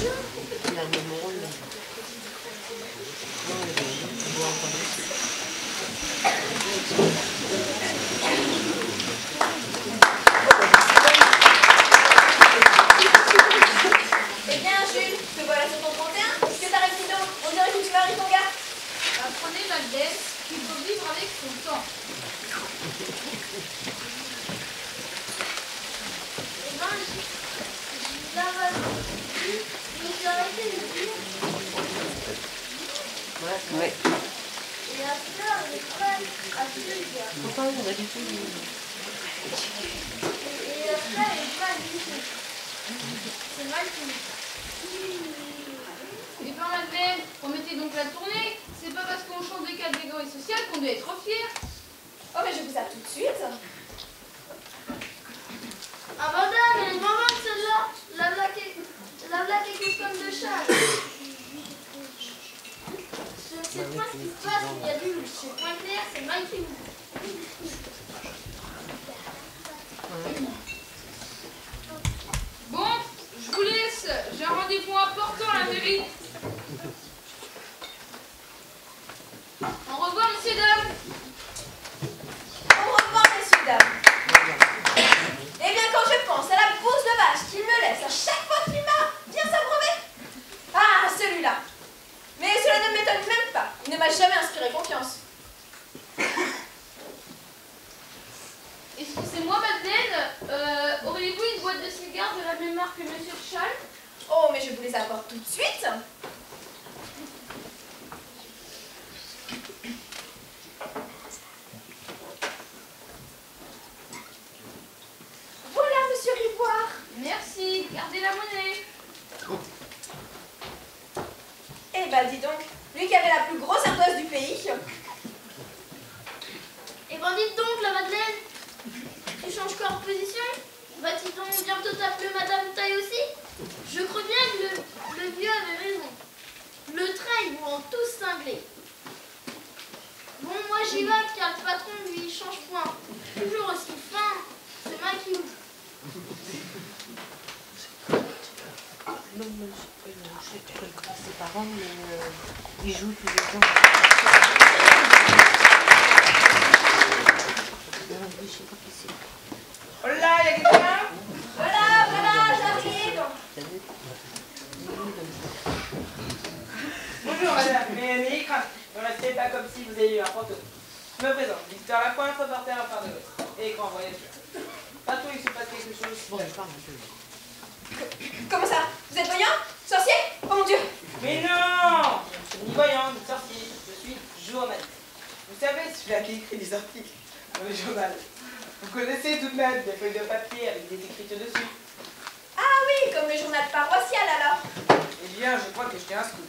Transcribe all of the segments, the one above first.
Il a le même rôle. Non, il doit entendre. Eh bien, Jules, te voilà sur ton 31. Est-ce que t'as réussi donc? On dirait que tu maries ton gars. Apprenez, Madeleine, qu'il faut vivre avec son temps. Ouais. Et la fleur, elle est pas à plusieurs. Pourquoi on a du tout Et la fleur, elle est pas lisse. C'est mal fini. Eh bien, Madeleine, remettez donc la tournée. C'est pas parce qu'on change des catégories sociales qu'on doit être fiers. Oh, mais je vous ça tout de suite. Ah, madame, elle est marrante celle-là. La blague quelque comme de chat. Je ne sais pas ce qui se passe, il y a du loup. C'est point clair, c'est mal fini. Bon, je vous laisse. J'ai un rendez-vous important à la mairie. Au revoir, messieurs, dames. Au revoir, messieurs, dames. Eh bien, quand je pense à la bourse de vache qu'il me laisse à chaque fois qu'il m'a bien s'abreuver. Ah, celui-là. Mais cela ne m'étonne même pas. Il ne m'a jamais inspiré confiance. Excusez-moi, Madeleine. Auriez-vous une boîte de cigares de la même marque que Monsieur Schall? Oh, mais je vous les apporte tout de suite. Voilà, monsieur Rivoire. Merci. Gardez la monnaie. Eh ben, dis donc, lui qui avait la plus grosse ardoise du pays. Et ben dites donc, la Madeleine, tu changes quoi en position? Va-t-il donc bientôt t'appeler Madame Taille aussi? Je crois bien que le vieux avait raison. Le train, ils vont tous cingler. Bon, moi j'y vais car le patron lui change point. Toujours aussi fin, c'est mal qui ouvre. Non, mais je sais pas comment ses parents, mais ils jouent tous les temps. Je sais pas qui c'est. Oh là, il y a quelqu'un? Voilà, j'arrive. Bonjour madame, mais n'ayez crainte, ne restez pas comme si vous aviez eu un fantôme. Je me présente, Victor Lapointe, reporter à part de l'autre, et grand voyageur. Partout il se passe quelque chose. Bon, je parle un peu. Comment ça? Vous êtes voyant? Sorcier? Oh mon Dieu. Mais non! Je suis ni voyant, ni sorcier, je suis journaliste. Vous savez, celui-là qui écrit des articles dans le journal. Vous connaissez tout de même des feuilles de papier avec des écritures dessus. Ah oui, comme le journal paroissial alors. Eh bien, je crois que j'étais un scoop.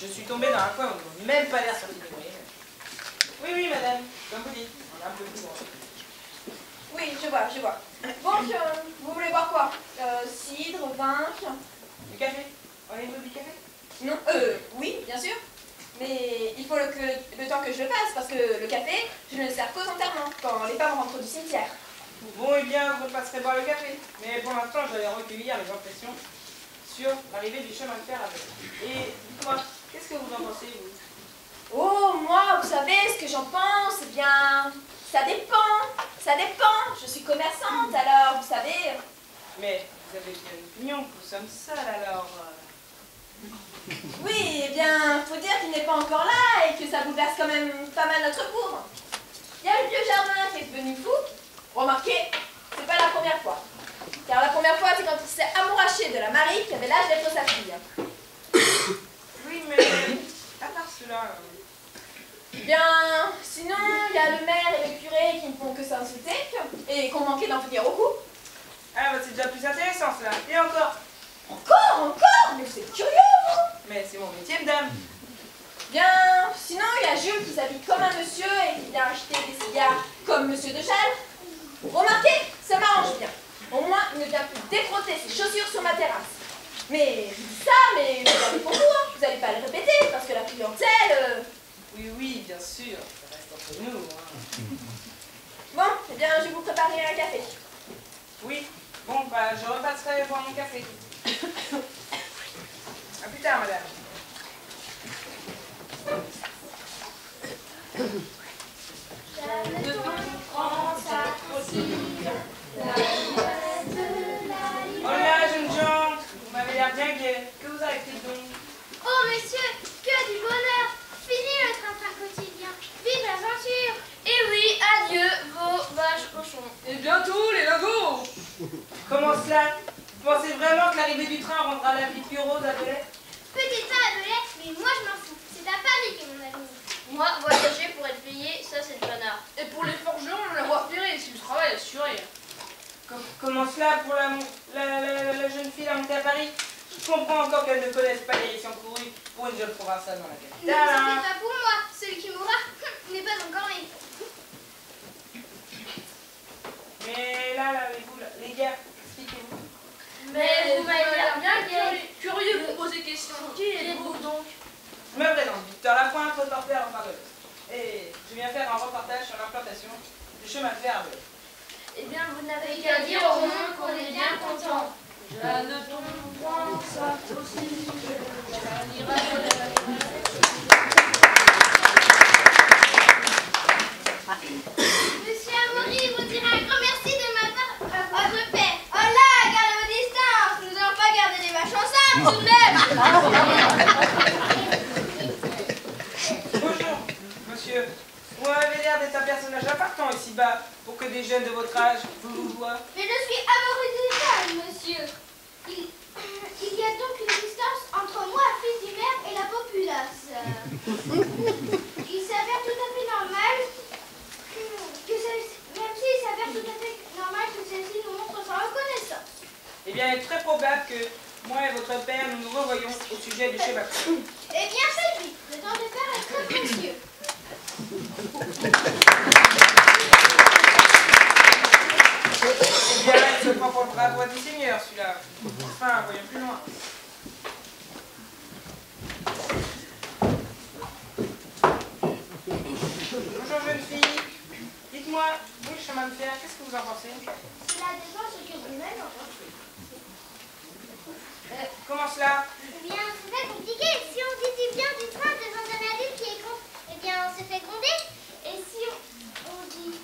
Je suis tombé dans un coin où on n'a même pas l'air sorti de moyen. Oui, oui, madame, comme vous dites, on est un peu plus grand. Oui, je vois. Donc, vous voulez boire quoi? Cidre, vin? Du café? Voulez-vous du café? Non, oui, bien sûr. Mais il faut le temps que je le fasse, parce que le café, je ne le sers qu'aux enterrements, quand les femmes rentrent du cimetière. Bon, eh bien, vous passerez boire le café. Mais pour l'instant, j'allais recueillir les impressions sur l'arrivée du chemin de fer à vélo. Et dites-moi, qu'est-ce que vous en pensez, vous? Oh, moi, vous savez, ce que j'en pense, eh bien, ça dépend. Je suis commerçante, alors, vous savez. Mais vous avez bien une opinion que nous sommes seuls, alors. Oui, eh bien, faut dire qu'il n'est pas encore là et que ça bouleverse quand même pas mal notre cour. Il y a le vieux Germain qui est devenu fou. Remarquez, c'est pas la première fois. Car la première fois, c'est quand il s'est amouraché de la Marie qui avait l'âge d'être sa fille. Oui, mais à part cela. Bien, sinon, il y a le maire et le curé qui ne font que s'insulter et qu'on manquait d'en finir au coup. Ah, bah c'est déjà plus intéressant, cela. Et encore. Encore? Mais vous êtes curieux, vous? Mais c'est mon métier, madame. Bien, sinon, il y a Jules qui s'habille comme un monsieur et qui vient acheter des cigares comme monsieur de Châle. Remarquez, ça m'arrange bien. Au moins, il ne vient plus défrotter ses chaussures sur ma terrasse. Mais je dis ça, mais vous avez pour vous, hein. Vous n'allez pas le répéter, parce que la clientèle... Oui, oui, bien sûr, ça reste entre nous. Hein. Bon, eh bien, je vais vous préparer un café. Oui, bon, bah, je repasserai boire mon café. tard, madame. Jeanne de France s'approchit, la fête de la liberté. Oh là, jeune gens, vous m'avez l'air bien gai. Que vous arrive-t-il donc? Oh messieurs, que du bonheur! Fini le train-train quotidien. Vive l'aventure! Et oui, adieu vos vaches cochons. Et bientôt les logos. Comment cela? Vous pensez vraiment que l'arrivée du train rendra la vie plus rose à Belay? Peut-être pas à Belay, mais moi je m'en fous. C'est à Paris qu'est mon avenir. Moi, voyager pour être payé, ça c'est le panard. Et pour les forgerons, la voie ferrée, si le travail est assuré. Comment cela pour la jeune fille à monter à Paris? Je comprends encore qu'elle ne connaisse pas les risques encourus pour une jeune provinciale dans la Ne vous capitale. en faites pas pour moi. Celui qui mourra n'est pas encore né. Mais là, les gars, expliquez-vous. Mais vous m'avez l'air bien gay. Curieux de vous poser question. Qui êtes-vous donc? Je me présente, Victor Lapointe, reporter en Paris. Et je viens faire un reportage sur l'implantation du chemin de fer à Belay. Eh bien, vous n'avez qu'à dire au monde qu'on est bien content. Jeanne de France s'approchit, Jeanne ira Monsieur Amaury vous dira un grand merci de ma part à votre père. Oh là, gardez vos distances. Nous n'allons pas garder les vaches ensemble tout de même. Bonjour, monsieur. Vous avez l'air d'être un personnage important ici-bas pour que des jeunes de votre âge vous voient. Mais je suis Amaury de Jeanne, monsieur. Il y a donc une distance entre moi, fils du maire, et la populace. Il s'avère tout à fait normal même s'il s'avère tout à fait normal que celle-ci nous montre sa reconnaissance. Eh bien, il est très probable que moi et votre père nous nous revoyons au sujet du chemin. Eh bien, faites vite. Le temps de faire est très précieux. Eh bien, il se prend pour le bras droit du Seigneur, celui-là. Enfin, voyons plus loin. Bonjour, jeune fille. Dites-moi, vous, le chemin de fer, qu'est-ce que vous en pensez? C'est la défense que vous-même en pensez. Comment cela? Eh bien, c'est pas compliqué. Si on dit du bien du train devant un adulte qui est con, eh bien, on se fait gronder. Et si on dit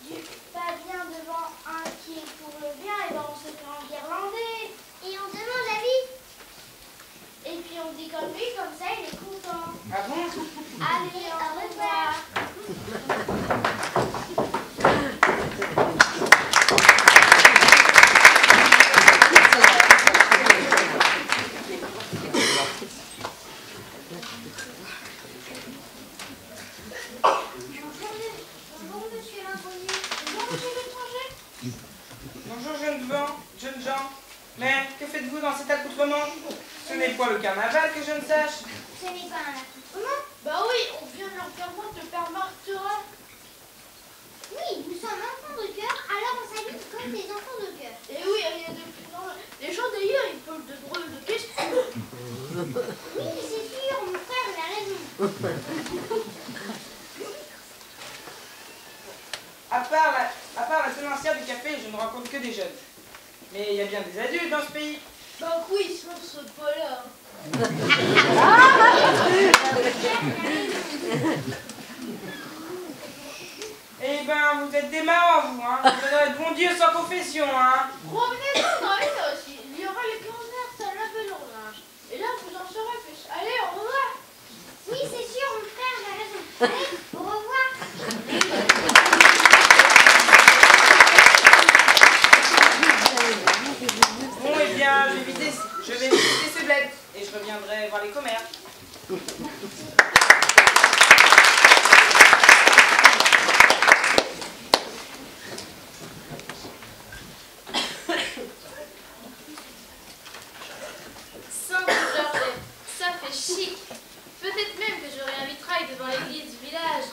du pas bien devant un qui est pour le bien, eh bien, on se fait enguirlander. Et on demande l'avis. Et puis, on dit comme lui, comme ça, il est content. Ah bon? Allez, au revoir. Bonjour, monsieur l'inconnu. Bonjour, monsieur l'étranger. Bonjour, jeunes gens. Mais que faites-vous dans cet accoutrement? Ce n'est point le carnaval que je ne sache. Ce n'est pas un accoutrement. Bah oui, on vient de leur faire voir de Père Marterat. Oui, nous sommes enfants de cœur, alors on s'habille comme des enfants de cœur. Et oui, rien de plus normal. Les gens d'ailleurs, ils posent de drôles de questions. Oui, c'est sûr, mon frère, il a raison. À part la tenancière du café, je ne rencontre que des jeunes. Mais il y a bien des adultes dans ce pays. Bah oui, sinon on serait pas là. Eh ben, vous êtes des marrants, vous, hein. Vous devez être bon Dieu sans confession, hein. Revenez-vous dans les tas aussi. Il y aura les concerts, ça lave leur linge. Et là, vous en saurez plus. Allez, au revoir. Oui, c'est sûr, mon frère, il a raison. Allez, au revoir. Bon, eh bien, je vais visiter ce bled et je reviendrai voir les commères. Sainte Georgette, ça fait chic. Peut-être même que j'aurai un vitrail devant l'église du village.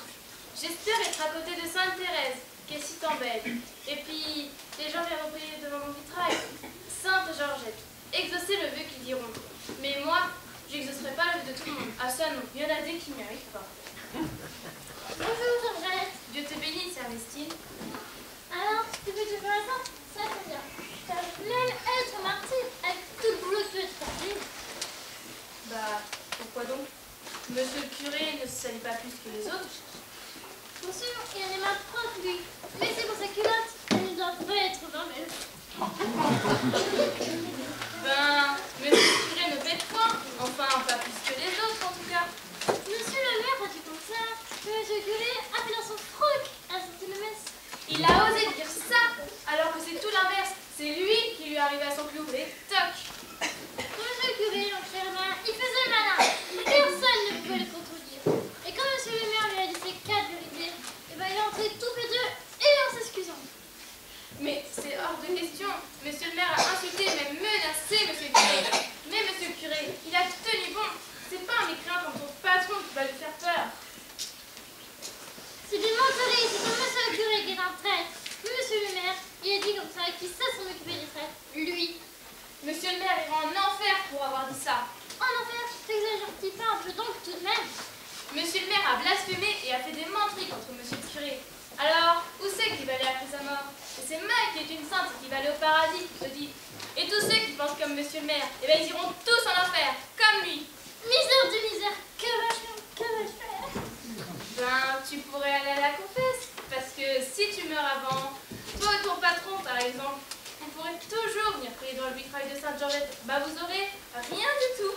J'espère être à côté de Sainte Thérèse, qui est si tant belle. Et puis, les gens viendront prier devant mon vitrail. Sainte Georgette, exaucez le vœu qu'ils diront. Mais moi, j'exaucerai pas le vœu de tout le monde. Ah ça non, il y en a des qui n'y arrivent pas. Bonjour, Georgette. Dieu te bénisse, Ernestine. Alors, tu peux te faire ça? Ça, c'est bien. Ça plaît être martyr avec tout le boulot que tu as fait. Monsieur le curé ne se salit pas plus que les autres. Bien sûr, il a les mains propres, lui. Mais c'est pour sa culotte. Elle ne doit pas être normale. Ben, monsieur le curé ne pète point. Enfin, pas plus que les autres, en tout cas. Monsieur le maire a dit comme ça. Monsieur le curé a fait dans son froc à la sortie de messe. Il a osé dire ça, alors que c'est tout l'inverse. C'est lui qui lui arrive à son clou. Et toc! Monsieur le curé, mon cher maire, il faisait le malin. Personne ne pouvait le contredire. Et quand monsieur le maire lui a dit ses 4 vérités, eh ben, il est entré tout péteux et en s'excusant. Mais c'est hors de question. Monsieur le maire a insulté et même menacé monsieur le curé. Mais monsieur le curé, il a tenu bon. C'est pas un mécréant comme son patron qui va lui faire peur. C'est du menterie, c'est pas monsieur le curé qui est un traître. Mais monsieur le maire, il a dit comme ça qu'il sait s'en occuper des traîtres. Lui. Monsieur le maire ira en enfer pour avoir dit ça. En enfer, t'exagères-tu pas un peu donc tout de même? Monsieur le maire a blasphémé et a fait des menteries contre monsieur le curé. Alors, où c'est qu'il va aller après sa mort? Et c'est Mike qui est une sainte qui va aller au paradis, je te dis. Et tous ceux qui pensent comme monsieur le maire, eh ben ils iront tous en enfer, comme lui. Misère de misère, que vais-je faire? Ben, tu pourrais aller à la confesse, parce que si tu meurs avant, toi et ton patron par exemple, on pourrait toujours venir prier dans le vitrail de Sainte-Georgette. Bah vous aurez rien du tout.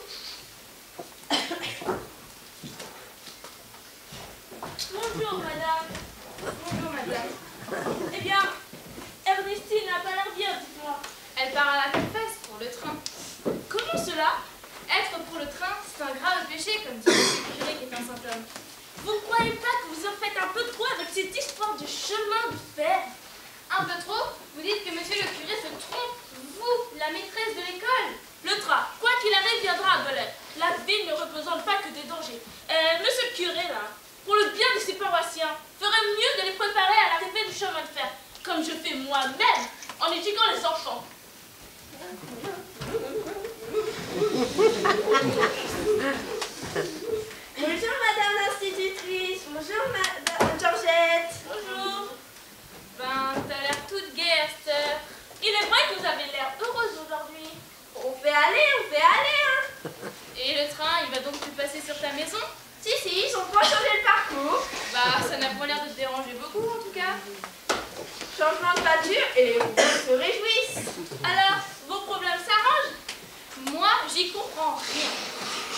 Bonjour, madame. Bonjour madame. Eh bien, Ernestine n'a pas l'air bien, dites-moi. Elle part à la confesse pour le train. Comment cela? Être pour le train, c'est un grave péché, comme dit monsieur le curé qui est un saint homme. Vous ne croyez pas que vous en faites un peu trop avec cette histoire du chemin de fer? Un peu trop? Vous dites que monsieur le curé se trompe, vous, la maîtresse de l'école. Le train, quoi qu'il arrive, viendra à Belette. La ville ne représente pas que des dangers. Monsieur le curé, là, pour le bien de ses paroissiens, ferait mieux de les préparer à l'arrivée du chemin de fer, comme je fais moi-même, en éduquant les enfants. Bonjour, madame l'institutrice. Bonjour, madame Georgette. Bonjour. Ben, t'as l'air toute gaie, Esther. Il est vrai que vous avez l'air heureuse aujourd'hui. On fait aller, hein. Et le train, il va donc plus passer sur ta maison? Si, ils ont pas changé le parcours. Bah, ça n'a pas l'air de te déranger beaucoup, en tout cas. Changement de pâture et les roues se réjouissent. Alors, vos problèmes s'arrangent? Moi, j'y comprends rien.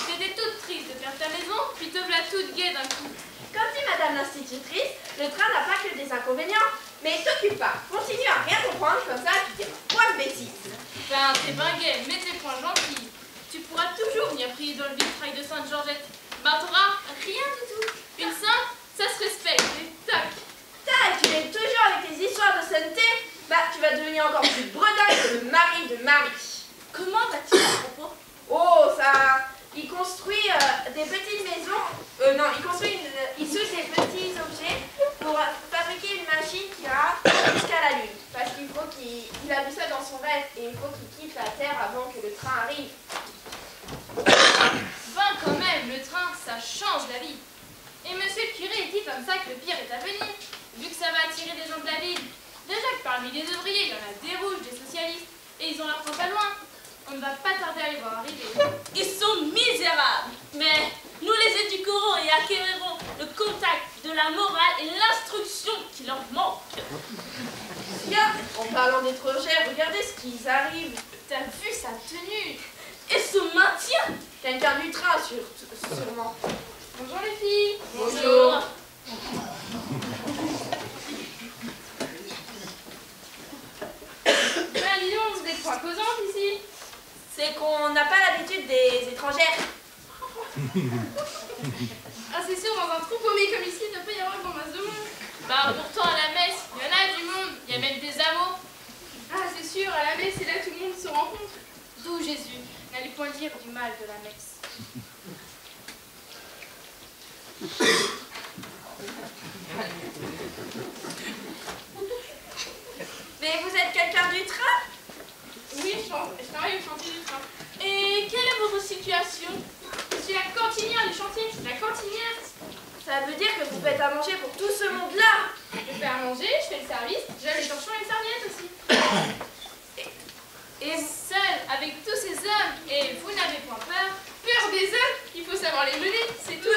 T'étais toute triste de perdre ta maison, puis te voilà toute gaie d'un coup. Comme dit madame l'institutrice, le train n'a pas que des inconvénients. Mais t'occupe pas, continue à rien comprendre comme ça, tu diras quoi de bêtises. Ben, t'es ben gaie, mais t'es point gentille. Tu pourras toujours venir prier dans le vitrail de Sainte-Georgette. Ben, t'auras rien du tout. Une sainte, ça se respecte, et tac. Et tu es toujours avec tes histoires de sainteté, bah tu vas devenir encore plus bredin que le mari de Marie. Comment va-t-il à propos? Oh, ça... Il construit des petites maisons, il soude des petits objets pour fabriquer une machine qui ira jusqu'à la Lune. Parce qu'il faut qu'il a vu ça dans son rêve et il faut qu'il quitte la Terre avant que le train arrive. Ben, quand même, le train, ça change la vie. Et monsieur le curé dit comme ça que le pire est à venir, vu que ça va attirer des gens de la ville. Déjà que parmi les ouvriers, il y en a des rouges, des socialistes, et ils ont leur train pas loin. On ne va pas tarder à les voir arriver. Ils sont misérables, mais nous les éduquerons et acquérirons le contact de la morale et l'instruction qui leur manque. Tiens, en parlant d'étrangers, regardez ce qu'ils arrivent. T'as vu sa tenue? Et ce maintien. Quelqu'un du train, sûrement. Bonjour les filles. Bonjour. Ben dis donc, vous êtes pas causantes ici? C'est qu'on n'a pas l'habitude des étrangères. Ah c'est sûr, dans un trou paumé comme ici, il ne peut y avoir grand masse de monde. Bah pourtant à la messe, il y en a du monde, il y a même des amours. Ah c'est sûr, à la messe, c'est là que tout le monde se rencontre. D'où Jésus n'allait point dire du mal de la messe. Mais vous êtes quelqu'un du train? Oui, je travaille au chantier du train. Et quelle est votre situation? Je suis la cantinière du chantier. La cantinière. Ça veut dire que vous faites à manger pour tout ce monde-là. Je fais à manger, je fais le service, j'ai les torchons et les serviettes aussi. Et seul, avec tous ces hommes, et vous n'avez point peur. Peur des hommes, il faut savoir les mener, c'est tout.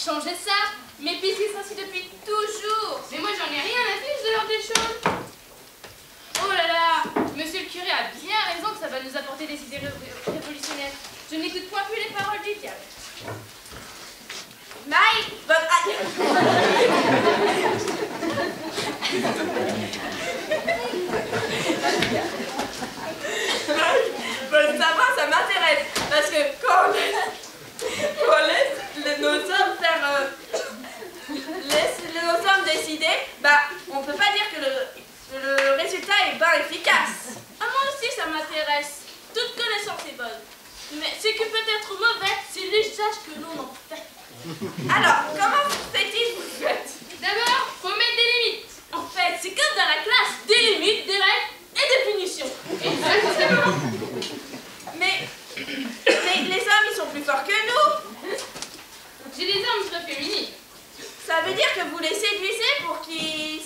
Changez ça. Mes fils sont ainsi depuis toujours. Mais moi, j'en ai rien à fiche de l'ordre des choses. Oh là là, monsieur le curé a bien raison que ça va nous apporter des idées révolutionnaires. Je n'écoute point plus les paroles du diable. Maï, votre... Votre savoir, ça m'intéresse. Parce que quand on laisse nos hommes faire... laisse nos hommes décider, bah, on peut pas dire que le résultat est pas efficace. Ah, moi aussi, ça m'intéresse. Toute connaissance est bonne. Mais ce qui peut être mauvais, c'est l'usage que l'on en fait. Alors, comment fait-il vous faites? D'abord, faut mettre des limites. En fait, c'est comme dans la classe, des limites, des règles et des punitions. Exactement. Mais les hommes, ils sont plus forts que nous. J'ai des armes très féminines. Ça veut dire que vous les séduisez pour qu'ils...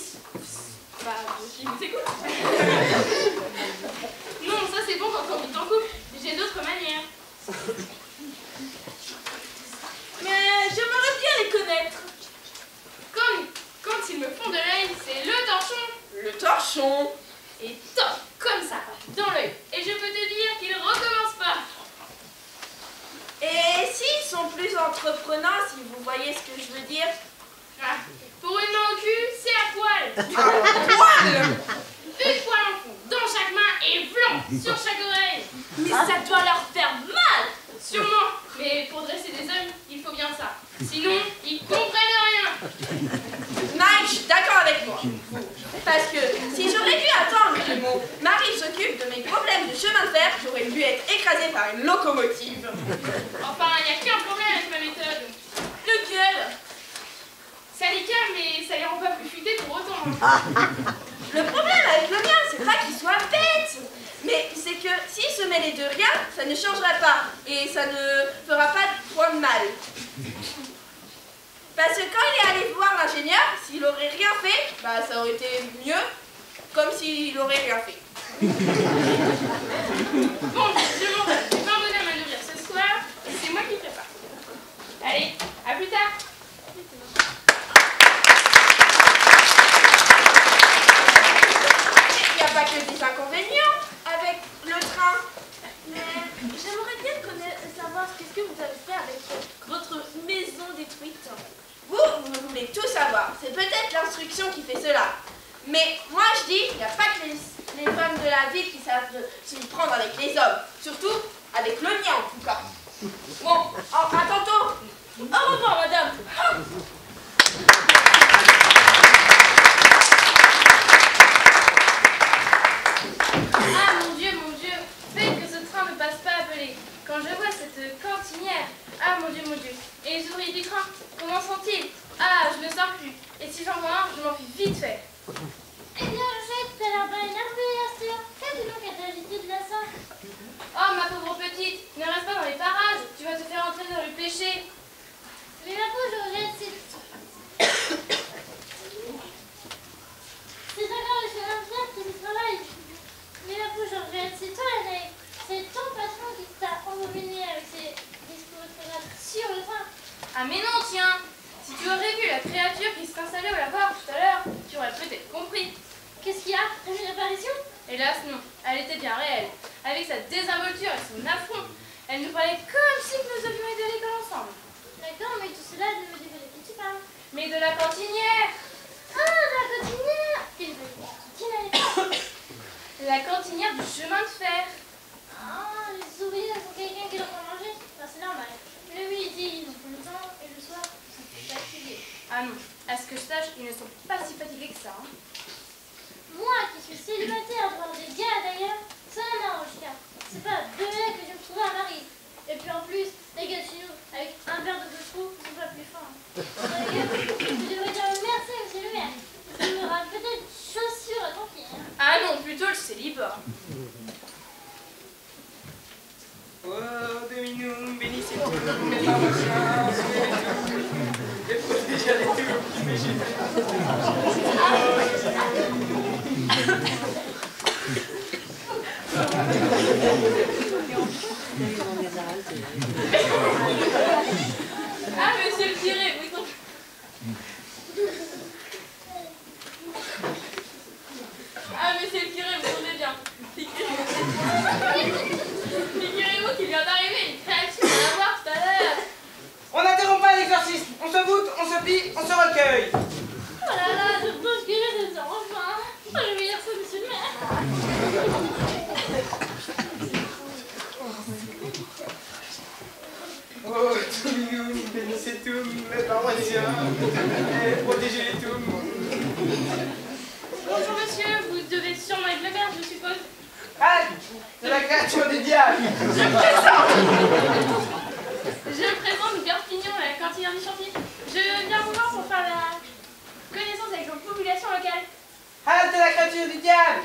Bah, je vous écoute. Non, ça c'est bon quand on vit en couple. J'ai d'autres manières. Mais j'aimerais bien les connaître. Comme quand ils me font de l'œil, c'est le torchon. Le torchon. Et toc, comme ça, dans l'œil. Et je peux te dire qu'ils recommencent pas. Et s'ils sont plus entreprenants, si vous voyez ce que je veux dire? Ah, pour une main au cul, c'est à poil. À poil. Une poil en fond, dans chaque main et blanc sur chaque oreille. Mais ça doit leur faire mal. Sûrement. Mais pour dresser des hommes, il faut bien ça. Sinon, ils comprennent rien. Mike, je suis d'accord avec moi. Parce que si j'aurais dû attendre que mon mari s'occupe de mes problèmes de chemin de fer, j'aurais pu être écrasée par une locomotive. Enfin, il n'y a qu'un problème avec ma méthode. Lequel? Ça les calme, mais ça les rend pas plus futés pour autant. Le problème avec le mien, c'est pas qu'il soit bête, mais c'est que s'il se mêlait de rien, ça ne changerait pas et ça ne fera pas trop de mal. Parce que quand il est allé voir l'ingénieur, s'il aurait rien fait, bah ça aurait été mieux, comme s'il aurait rien fait. Bon, je m'en vais. Je vais pardonner à ma nourrière ce soir, et c'est moi qui prépare. Allez, à plus tard. Il n'y a pas que des inconvénients avec le train. Mais j'aimerais bien savoir ce que vous avez fait avec votre maison détruite. Vous voulez tout savoir. C'est peut-être l'instruction qui fait cela. Mais moi je dis, il n'y a pas que les femmes de la ville qui savent s'y prendre avec les hommes. Surtout avec le mien en tout cas. Bon, à tantôt. Au revoir, madame. Ah mon Dieu, faites que ce train ne passe pas appelé. Quand je vois cette cantinière, ah mon Dieu, et les ouvriers du train, comment sont-ils? Ah, je ne sors plus. Et si j'en vois un, je m'en fais vite fait. Eh bien, Jette, t'as l'air bien énervée, Astur. Qu'as-tu donc à t'agiter de la sorte? Oh ma pauvre petite, ne reste pas dans les parages, tu vas te faire entrer dans le péché. Mais la pauvre Georgette, c'est encore le chemin de fer qui me travaille. Mais la pauvre Georgette, c'est toi la naïve. C'est ton patron qui t'a embobbiné avec ses discours sur le train. Ah mais non, tiens. Si tu aurais vu la créature qui s'installait au lavoir tout à l'heure, tu aurais peut-être compris. Qu'est-ce qu'il y a? Une apparition? Hélas non, elle était bien réelle. Avec sa désinvolture et son affront, elle nous parlait comme si nous avions été à l'école ensemble. D'accord, mais tout cela ne me dit pas de qui tu parles. Mais de la cantinière. Ah, la cantinière! Qui n'allait pas? La cantinière du chemin de fer. Ah, les ouvriers sont quelqu'un qui leur fait manger? Ben, c'est normal. Le midi, ils ont le temps, et le soir, ils sont plus fatigués. Ah non, à ce que je sache, ils ne sont pas si fatigués que ça. Hein. Moi, qui suis célibataire, devant des gars d'ailleurs, ça m'arrange car c'est pas de là que je me trouvais un mari. Et puis en plus, les gars de chez nous, avec un verre de peau, sont pas plus fins. D'ailleurs, je devrais dire merci, monsieur le maire. Tu m'auras peut-être chaussures à ton pied. Hein. Ah non, plutôt le célibat. Oh, Dominum, bénissez tout, mes paroissiens, sauvez-les tous, et protégez-les tous, mes Jésus. Ah, monsieur le curé, vous Sophie, on se recueille. Oh là là, je pense que je descends enfin. Oh, je vais dire ça, monsieur le maire. Oh, Toum, bénissez Toum, les paroissiens, protégez les Toum. Bonjour monsieur, vous devez sûrement être le maire, je suppose. Ah, c'est la créature du diable. Je me présente Garpignon, la cantinière du chantier. Je viens vous voir pour faire la connaissance avec vos populations locales. Halte la créature du diable.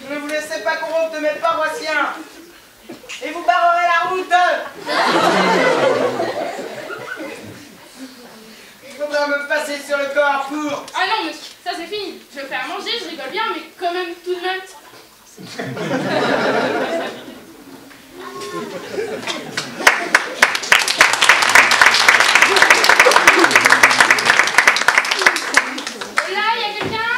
Je ne vous laisserai pas corrompre de mes paroissiens. Et vous barrerez la route. Il faudra me passer sur le corps pour... Ah non monsieur, ça c'est fini. Je fais à manger, je rigole bien, mais quand même tout de même. Là, il y a quelqu'un?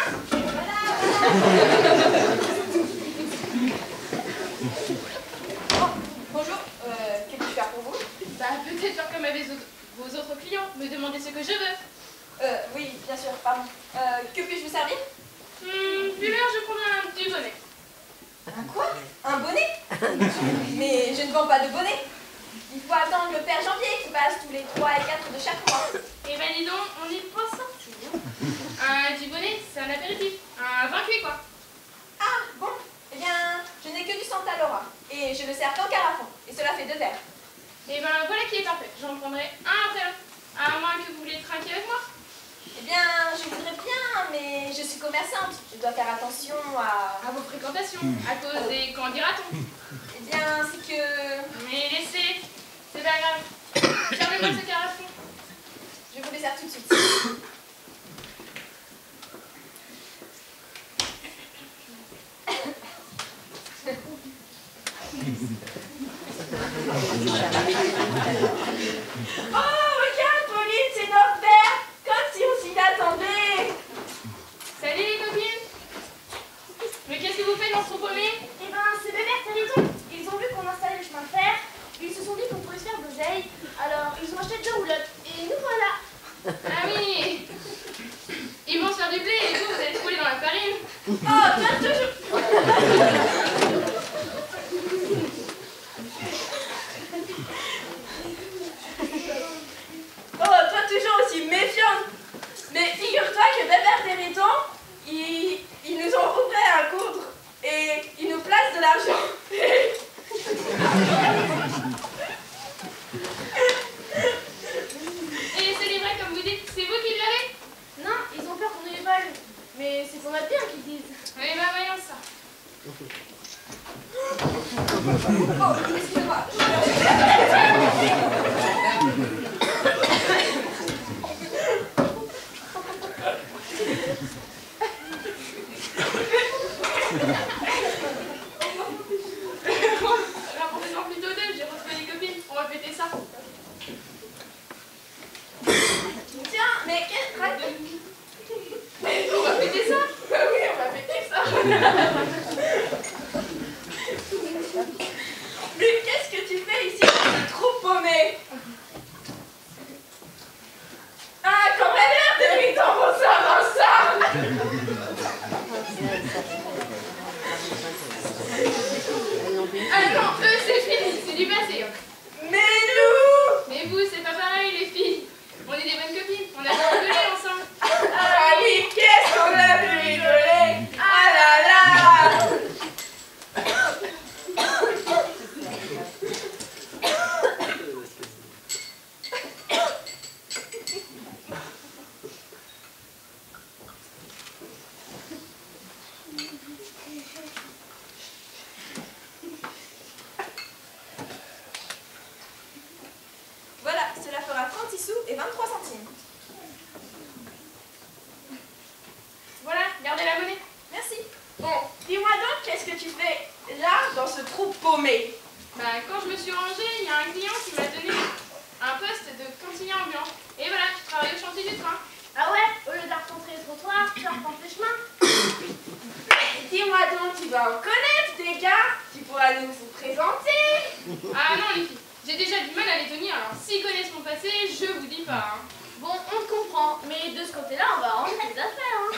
Bonjour, que puis-je faire pour vous? Bah peut-être faire comme avec vos autres clients, me demander ce que je veux. Oui, bien sûr, pardon. Que puis-je vous servir? Puis là, je prendrai un petit bonnet. Un quoi? Un bonnet? Mais je ne vends pas de bonnet. Il faut attendre le père Janvier qui passe tous les 3 et 4 de chaque mois. Eh ben dis donc, on n'y pas sorti. Un petit bonnet, c'est un apéritif. Un vin cuit, quoi. Ah, bon. Eh bien, je n'ai que du Santa Laura. Et je le sers qu'en carafon. Et cela fait 2 verres. Eh ben voilà qui est parfait. J'en prendrai un après l'autre. À moins que vous voulez trinquer avec moi. Eh bien, je voudrais bien, mais je suis commerçante. Je dois faire attention à... À vos fréquentations, à cause des qu'en dira-t-on. Eh bien, c'est que... Mais laissez, c'est pas grave. Fermez-moi ce carafon. Je vous les sers tout de suite. Oh, regarde, Pauline, c'est notre père. Comme si on s'y attendait. Salut les copines. Mais qu'est-ce que vous faites dans ce trou paumé? Eh ben, c'est Bébert Territon. Ils ont vu qu'on installait le chemin de fer. Ils se sont dit qu'on pouvait se faire d'oseille. Alors, ils ont acheté 2 roulottes. Et nous voilà. Ah oui. Ils vont se faire du blé et vous allez se couler dans la farine. Oh, toi toujours... Oh, toi toujours aussi méfiante. Mais figure-toi que Bébert Territon, ils nous ont ouvert un coudre et ils nous placent de l'argent. Et ce livret, comme vous dites, c'est vous qui l'avez? Non, ils ont peur qu'on les vole. Mais c'est pour notre bien qu'ils disent. Oui, bah voyons ça. Oh, excusez-moi. Rapportez-en plutôt d'elle, j'ai retrouvé les copines. On va péter ça. Tiens, mais qu'est-ce que... On va péter ça? Bah oui, on va péter ça. Mais qu'est-ce que tu fais ici? C'est trop paumé. Ah, quand même, t'es mis dans mon ça. Ah non, eux c'est fini, c'est du passé. Mais nous... Mais vous, c'est pas pareil les filles. On est des bonnes copines, on a rigolé ensemble. Ah oui, qu'est-ce qu'on a pu rigoler. Ah là là. trouve paumée? Bah, quand je me suis rangée, il y a un client qui m'a donné un poste de cantinier ambiant. Et voilà, je travaille au chantier du train. Ah ouais, au lieu d'arpenter le trottoir, tu arpentes le chemin. Dis-moi donc, tu vas en connaître des gars? Tu pourras nous présenter? Ah non, les filles, j'ai déjà du mal à les tenir, alors s'ils connaissent mon passé, je vous dis pas. Hein. Bon, on te comprend, mais de ce côté-là, on va ranger tes affaires, hein.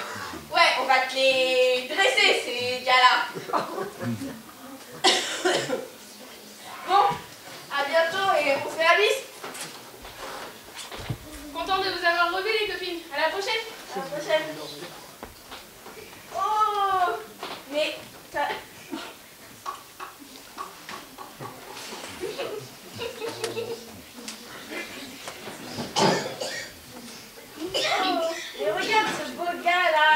Ouais, on va te les dresser, ces gars-là. Bon, à bientôt et on se fait la bise. Contente de vous avoir revu, les copines. À la prochaine. À la prochaine. Oh, mais ça... Mais regarde ce beau gars là.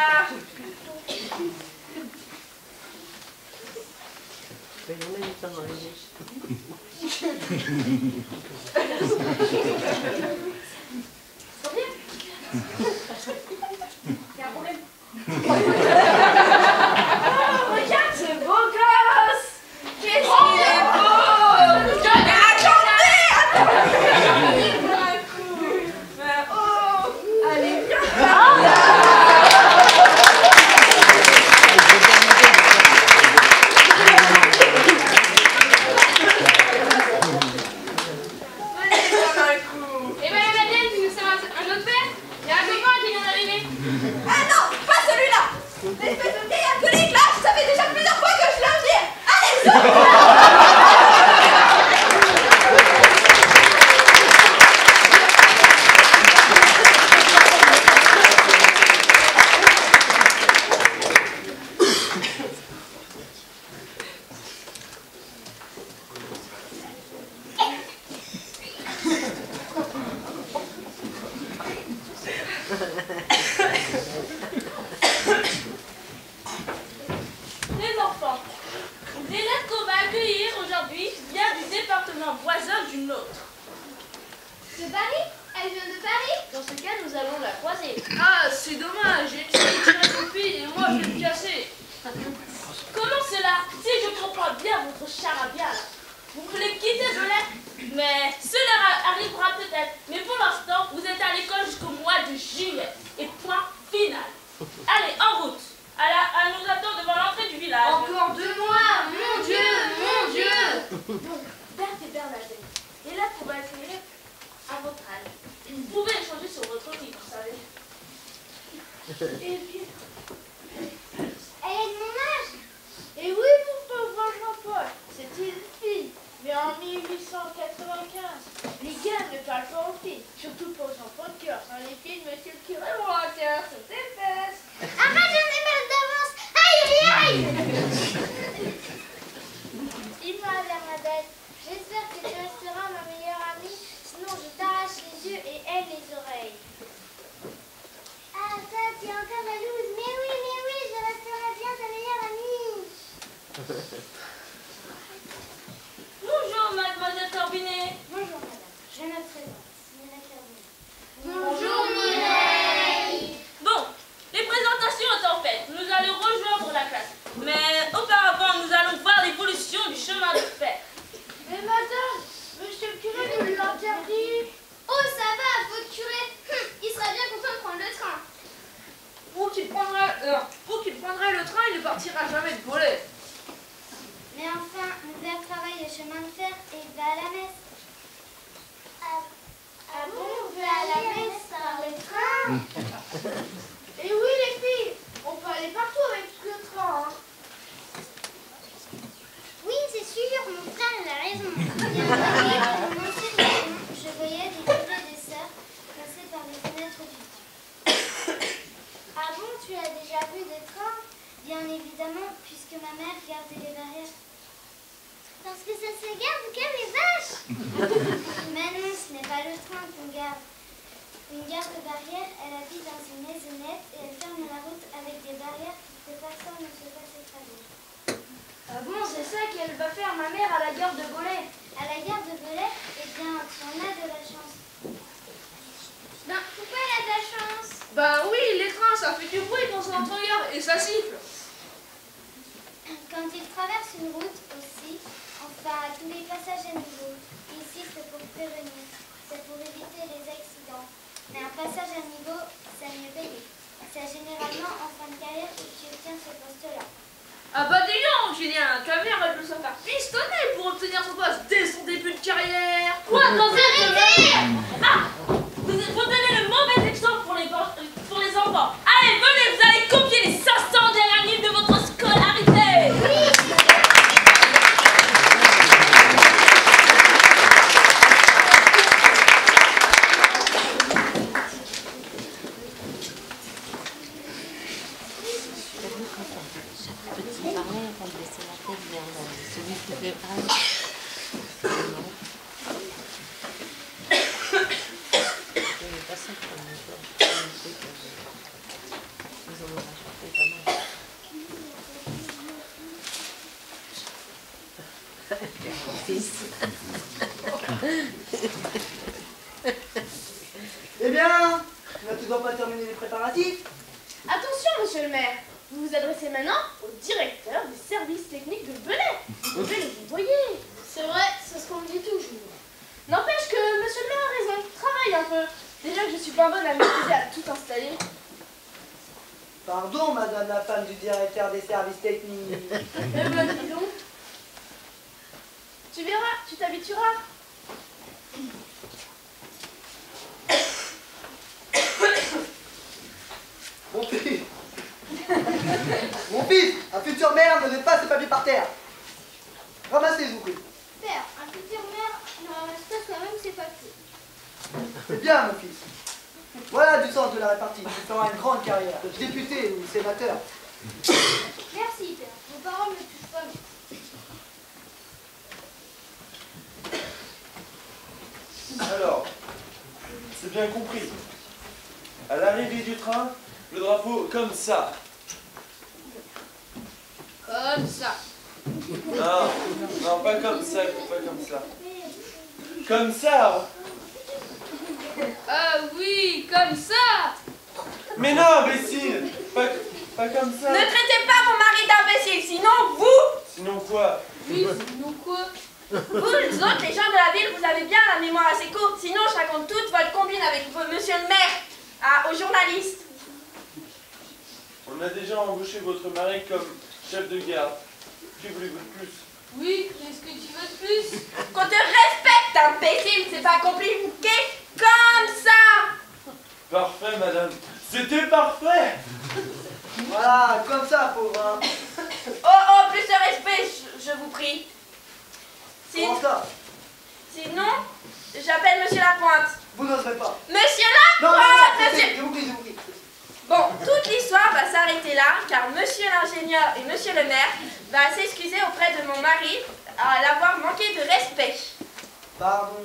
Mais on a du temps dans les bouches. Il y a un problème. Oh, regarde ce beau gosse. Qu'est-ce qu'il est beau. Attendez. Un coup. Oh, allez, viens. Et ben, Madeleine, tu nous sers un autre verre. Il y a un copain qui vient d'arriver. Ah non, pas celui-là. L'espèce de vieille alcoolique là, ça fait déjà plusieurs fois que je le dis. Allez, Les enfants, l'élève qu'on va accueillir aujourd'hui vient du département voisin du nôtre. De Paris? Elle vient de Paris? Dans ce cas, nous allons la croiser. Ah, c'est dommage, j'ai essayé de tirer son fil et moi je vais me casser. Comment cela? Si je comprends bien votre charabia, vous voulez quitter de l'air? Mais cela arrivera peut-être. Mais pour l'instant, vous êtes à l'école jusqu'au mois de juillet. Et point final. Allez, en route. Elle nous attend devant l'entrée du village. encore 2 mois. Mon Dieu, mon Dieu. Bon, Berthe et Bernadette, et là pour accueillir à votre âge. Vous pouvez échanger sur votre vie, vous savez. Et puis... Elle est de mon âge? Et oui, mon pauvre Jean-Paul, c'est une fille. Mais en 1895, les gars ne parlent pas aux filles, surtout pour les enfants de cœur. Sans les filles, monsieur le curé, mon cœur, ça t'épaisse. Arrête, j'en ai mal d'avance. Aïe, aïe, aïe. Dis-moi, Bernadette, j'espère que tu resteras ma meilleure amie, sinon je t'arrache les yeux et elle les oreilles. Ah, ça, tu es encore jalouse. Mais oui, je resterai bien ta meilleure amie. Bonjour, mademoiselle Corbinet. Bonjour, madame. Je me présente. Mireille Corbinet. Bonjour, Mireille. Bon, les présentations étant faites, nous allons rejoindre la classe. Mais auparavant, nous allons voir l'évolution du chemin de fer. Mais madame, monsieur le curé nous l'interdit. Oh, ça va, votre curé. Il sera bien content de prendre le train. Pour qu'il prendrait le train, il ne partira jamais de voler. Mais enfin, mon père travaille le chemin de fer et il va à la messe. Ah bon, on va à la messe par le train? Et oui, les filles, on peut aller partout avec le train. Hein. Oui, c'est sûr, mon frère il a raison. Il y a un année, dans mon ancienne maison, je voyais des frères et des sœurs passer par les fenêtres du train. Ah bon, tu as déjà vu des trains? Bien évidemment, puisque ma mère gardait les barrières. Parce que ça se garde comme les vaches. Mais non, ce n'est pas le train qu'on garde. Une garde-barrière, elle habite dans une maisonnette et elle ferme la route avec des barrières pour que personne ne se fasse écraser. Ah bon, c'est ça qu'elle va faire ma mère à la gare de Golay. À la gare de Golay, eh bien, tu en as de la chance. Ben, pourquoi elle a de la chance? Bah oui, les trains, ça fait du bruit quand ça entre en gare et ça siffle. Quand ils traversent une route aussi, passage à niveau, c'est mieux payé. C'est généralement en fin de carrière que tu obtiens ce poste-là. Ah bah dis donc, Julien, ta mère elle peut se faire pistonner pour obtenir son poste dès son début de carrière. Quoi, dans arrêtez. Ah, vous donnez le mauvais exemple pour les enfants. Allez, venez, vous allez copier les 500 dernières lignes de votre scolarité. Petit parlait, quand il baissait la tête vers celui qui fait Eh bien, tu n'as toujours pas terminé les préparatifs? Attention, monsieur le maire. Vous vous adressez maintenant au directeur du service technique de Belay. Vous devez le voyer. C'est vrai, c'est ce qu'on me dit toujours. N'empêche que monsieur le maire a raison. Travaille un peu. Déjà que je suis pas bonne à m'aider à tout installer. Pardon, madame la femme du directeur des services techniques. Eh ben, dis donc. Tu verras, tu t'habitueras. Mon fils, un futur maire ne jette pas ses papiers par terre. Ramassez, je vous prie. Père, un futur maire ne ramasse pas quand même ses papiers. C'est bien, mon fils. Voilà du sens de la répartie. Tu feras une grande carrière, député ou sénateur. Merci, père. Vos paroles me touchent pas bien. Alors, c'est bien compris. À l'arrivée du train, le drapeau comme ça. Comme ça. Non, non, pas comme ça, pas comme ça. Comme ça. Ah oui, comme ça. Mais non, imbécile, pas comme ça. Ne traitez pas mon mari d'imbécile, sinon vous... Sinon quoi? Oui, sinon quoi? Vous, les autres, les gens de la ville, vous avez bien la mémoire assez courte. Sinon, je raconte toute votre combine avec monsieur le maire, aux journalistes. On a déjà embauché votre mari comme chef de garde. Que voulez-vous de plus? Oui, qu'est-ce que tu veux de plus? Qu'on te respecte, imbécile, c'est pas compliqué comme ça. Parfait, madame. C'était parfait. Voilà, comme ça, pauvre. Hein. Oh, plus de respect, je vous prie. Comment ça? Sinon, j'appelle monsieur Lapointe. Vous n'oserez pas. Monsieur Non, Lapointe, non, monsieur... je vous prie, je vous prie. Bon, toute l'histoire va s'arrêter là, car monsieur l'ingénieur et monsieur le maire va s'excuser auprès de mon mari à l'avoir manqué de respect. Pardon.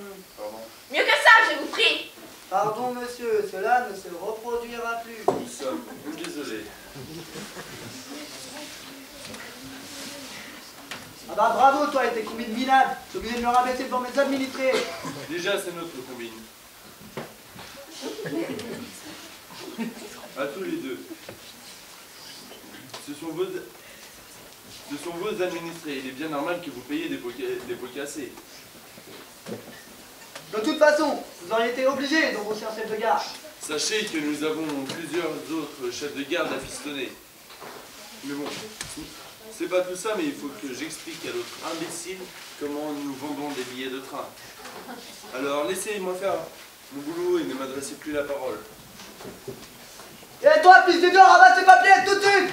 Mieux que ça, je vous prie. Pardon, monsieur, cela ne se reproduira plus. Nous sommes désolés. Ah bah bravo, toi et tes combines minables. T'es obligé de me rabaisser devant mes administrés. Déjà, c'est notre combine. À tous les deux. Ce sont vos administrés. Il est bien normal que vous payiez des pots cassés. De toute façon, vous auriez été obligés d'embaucher un chef de gare. Sachez que nous avons plusieurs autres chefs de garde à fistonner. Mais bon, c'est pas tout ça, mais il faut que j'explique à l'autre imbécile comment nous vendons des billets de train. Alors laissez-moi faire mon boulot et ne m'adressez plus la parole. Et toi, fils de Dieu, ramasse tes papiers tout de suite.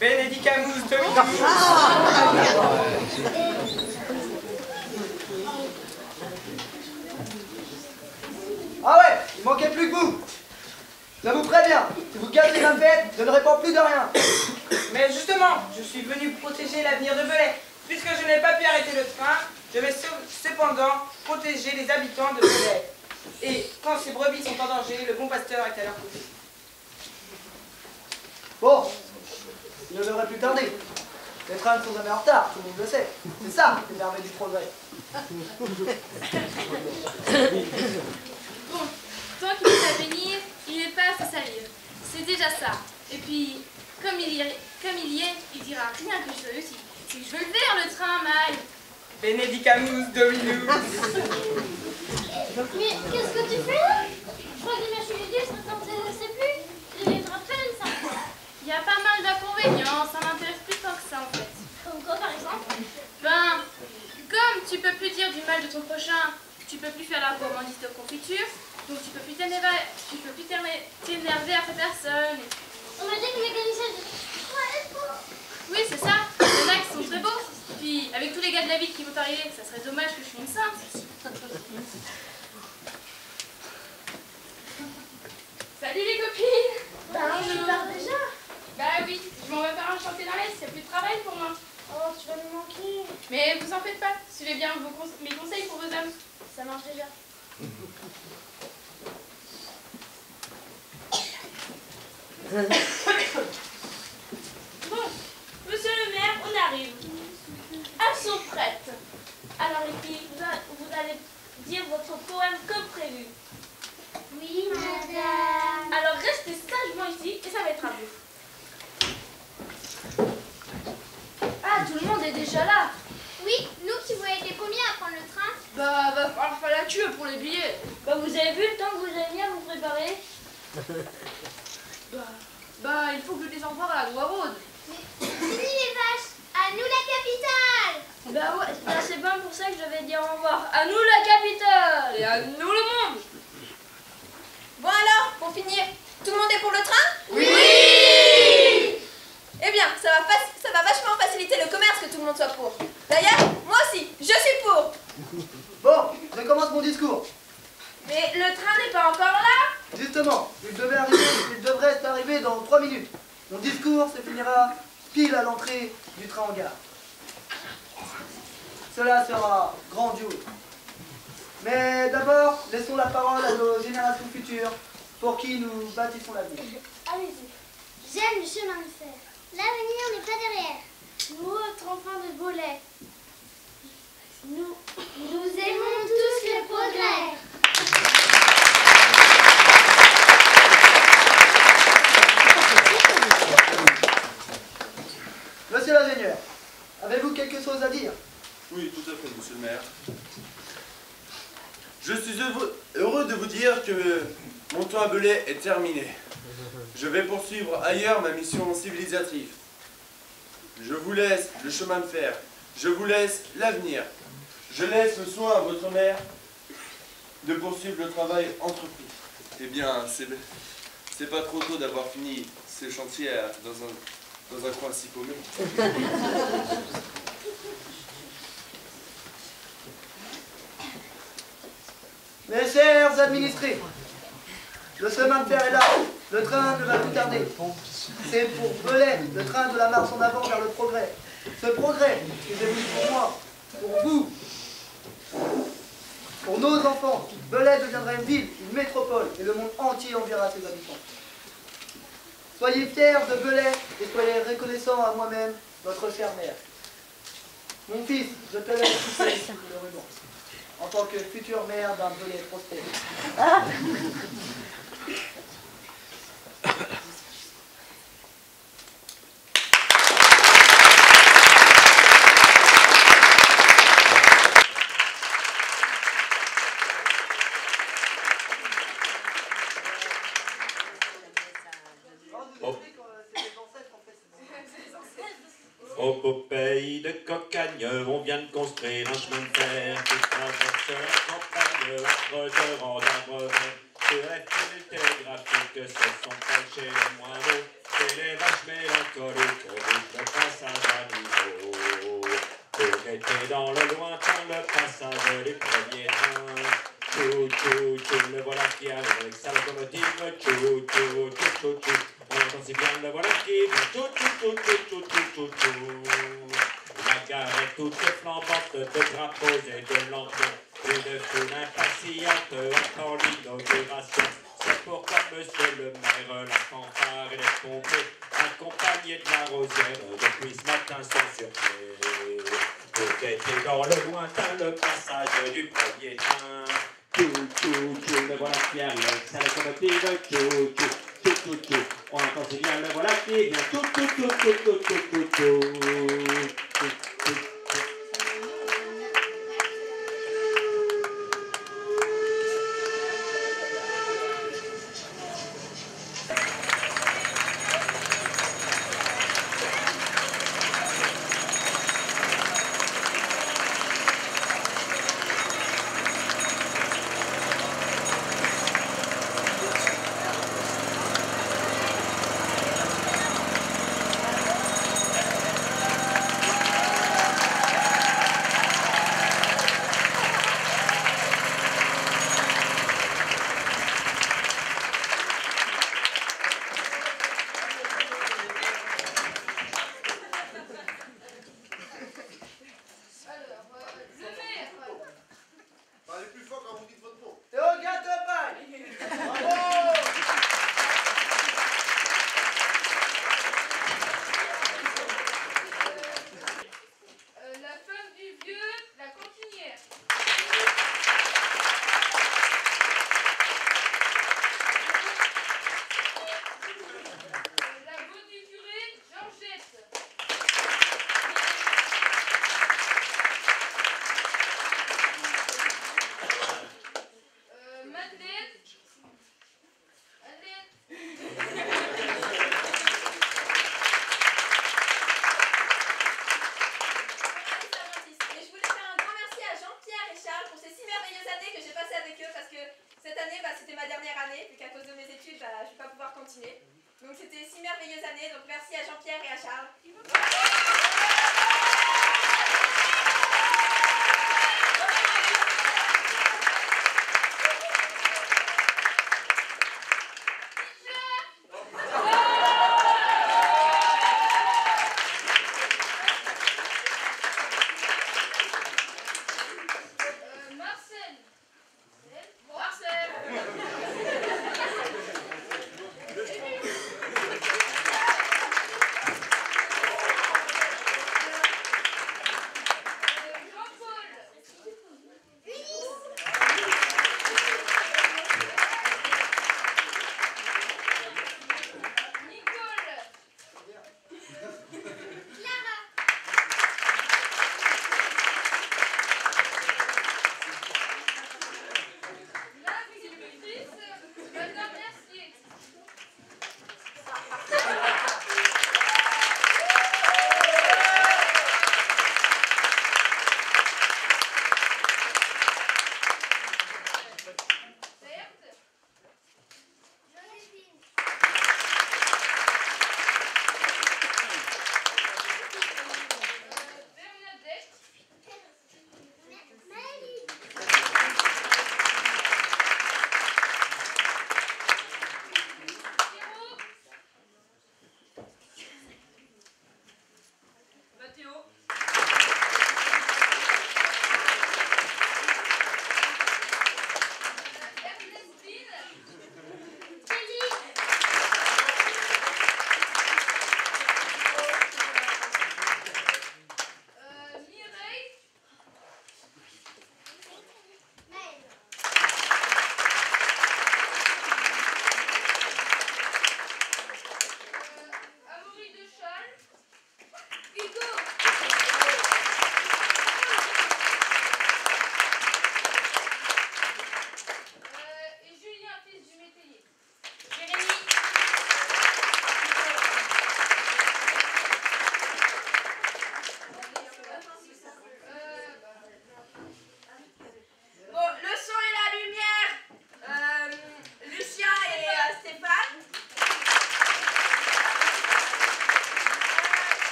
Benedicamus Dominus. Ah ouais, il manquait plus que vous. Je vous préviens, si vous cassez ma fête, je ne réponds plus de rien. Mais justement, je suis venu protéger l'avenir de Belay. Puisque je n'ai pas pu arrêter le train, je vais cependant protéger les habitants de Belay. Et quand ces brebis sont en danger, le bon pasteur est à leur côté. Bon, il ne devrait plus tarder. Les trains ne sont jamais en retard, tout le monde le sait. C'est ça, les merveilles du progrès. Bon, tant qu'il est à venir, il n'est pas à se salir. C'est déjà ça. Et puis, comme il y est, il dira à rien que je sois ici. C'est que je veux le faire, le train, Maï. Benedicamus Dominus. Mais qu'est-ce que tu fais là? Je crois que l'image juridicale, ça t'intéressait plus. Il est à peine ça. Il y a pas mal d'inconvénients, ça m'intéresse plus tant que ça en fait. Comme quoi par exemple? Ben, comme tu peux plus dire du mal de ton prochain, tu peux plus faire la gourmandise de confiture, donc tu peux plus t'énerver après personne. On m'a dit que le mécanicien de... Oui, c'est ça. Il y en a qui sont très beaux. Puis, avec tous les gars de la ville qui vont arriver, ça serait dommage que je sois une sainte. Salut les copines. Tu pars déjà? Bah oui, je m'en vais faire un chantier dans l'Est, il n'y a plus de travail pour moi. Oh, tu vas nous manquer. Mais vous en faites pas, suivez bien mes conseils pour vos âmes. Ça marche déjà. Bon, monsieur le maire, on arrive. Elles sont prêtes. Alors les filles, vous allez dire votre poème comme prévu. Oui, madame. Alors restez sagement ici et ça va être à vous. Ah, tout le monde est déjà là. Oui, nous qui vous avez été premiers à prendre le train. Bah, va falloir faire la queue pour les billets. Bah vous avez vu le temps que vous avez mis à vous préparer? Bah, il faut que je les envoie à la Noiraude. Mais fini les vaches. À nous la capitale. Bah ouais, bah, c'est bien pour ça que je vais dire au revoir. À nous la capitale et à nous le monde. Bon alors, pour finir, tout le monde est pour le train? Oui. Eh bien, ça va vachement faciliter le commerce que tout le monde soit pour. D'ailleurs, moi aussi, je suis pour. Bon, je commence mon discours. Mais le train n'est pas encore là. Justement, il devrait être arrivé dans 3 minutes. Mon discours se finira pile à l'entrée du train en gare. Cela sera grandiose. Mais d'abord, laissons la parole à nos générations futures pour qui nous bâtissons l'avenir. Allez-y. J'aime le chemin de fer. L'avenir n'est pas derrière. Nous, autres enfants de Bolet. Nous aimons tous le progrès. Monsieur l'ingénieur, avez-vous quelque chose à dire? Oui, tout à fait, monsieur le maire. Je suis heureux de vous dire que mon temps à Belay est terminé. Je vais poursuivre ailleurs ma mission civilisatrice. Je vous laisse le chemin de fer. Je vous laisse l'avenir. Je laisse le soin à votre mère de poursuivre le travail entrepris. Eh bien, c'est pas trop tôt d'avoir fini ce chantier dans un coin si paumé. Mes chers administrés, le chemin de fer est là, le train ne va plus tarder. C'est pour Belay, le train de la marche en avant vers le progrès. Ce progrès que j'ai voulu pour moi, pour vous, pour nos enfants. Belay deviendra une ville, une métropole, et le monde entier enverra ses habitants. Soyez fiers de Belay et soyez reconnaissants à moi-même, votre chère mère. Mon fils, je te laisse pousser le ruban, en tant que future mère d'un Belay prospère. Au beau pays de Cocagne, on vient de construire un chemin de fer qui traverse la campagne entre deux rangs d'arbres verts. Sur les fils télégraphiques se sont cachés les moineaux et les vaches mélancoliques rougent le passage à niveau. Pour guetter dans le lointain le passage du premier train. Tchou, tchou, tchou, le voilà qui arrive avec sa locomotive. Tchou, tchou, tchou, tchou, tchou. On entend si bien le voilà qui vient. Tchou, tchou, tchou, tchou, tchou, tchou, tchou. La gare est toute flambante de drapeaux et de lampions. Une foule impatiente attend l'inauguration. C'est pourquoi monsieur le maire, la fanfare et les pompiers, accompagnés de la rosière, depuis ce matin sont sur pied. Pour guetter dans le lointain le passage du premier train. Tchou, tchou, tchou, le voilà qui arrive, sa locomotive, tchou, tchou, tchou, tout. On entend c'est bien, le voilà qui est bien tout. Donc c'était 6 merveilleuses années, donc merci à Jean-Pierre et à Charles.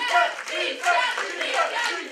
il faut, il faut, il faut,